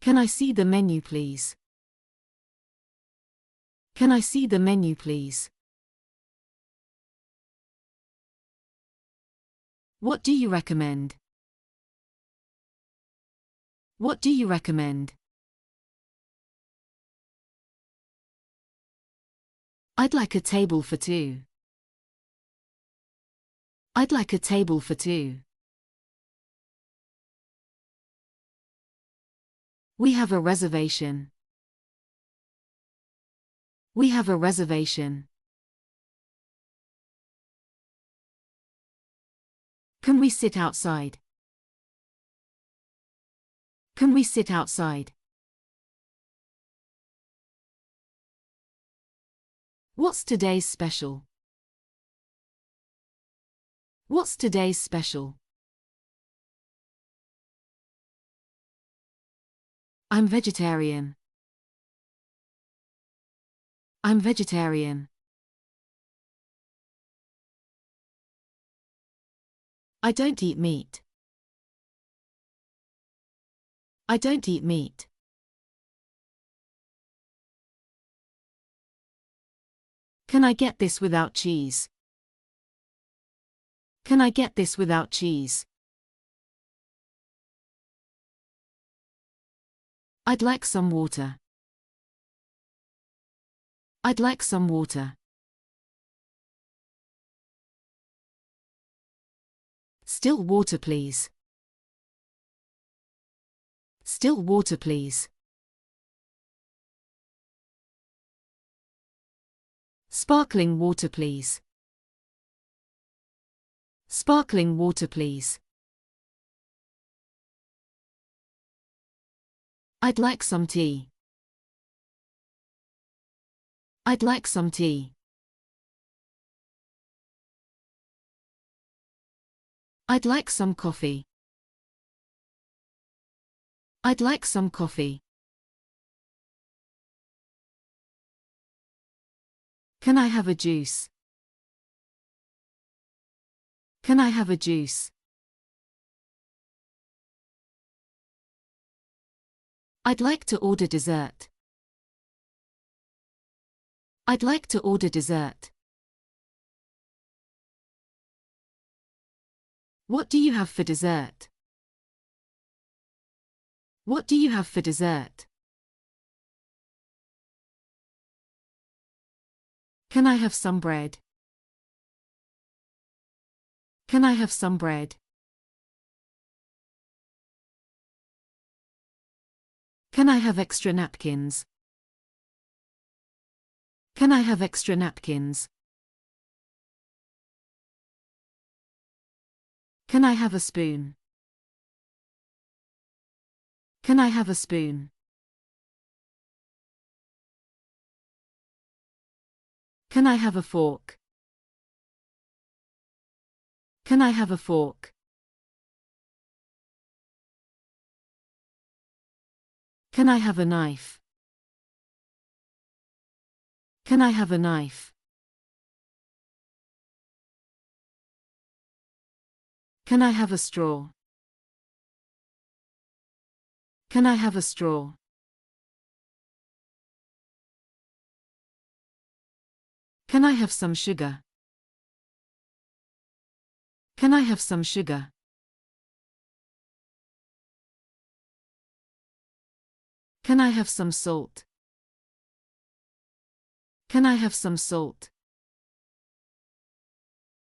Can I see the menu, please? Can I see the menu, please? What do you recommend? What do you recommend? I'd like a table for two. I'd like a table for two. We have a reservation. We have a reservation. Can we sit outside? Can we sit outside? What's today's special? What's today's special? I'm vegetarian. I'm vegetarian. I don't eat meat. I don't eat meat. Can I get this without cheese? Can I get this without cheese? I'd like some water. I'd like some water. Still water, please. Still water, please. Sparkling water, please. Sparkling water, please. I'd like some tea. I'd like some tea. I'd like some coffee. I'd like some coffee. Can I have a juice? Can I have a juice? I'd like to order dessert. I'd like to order dessert. What do you have for dessert? What do you have for dessert? Can I have some bread? Can I have some bread? Can I have extra napkins? Can I have extra napkins? Can I have a spoon? Can I have a spoon? Can I have a fork? Can I have a fork? Can I have a knife? Can I have a knife? Can I have a straw? Can I have a straw? Can I have some sugar? Can I have some sugar? Can I have some salt? Can I have some salt?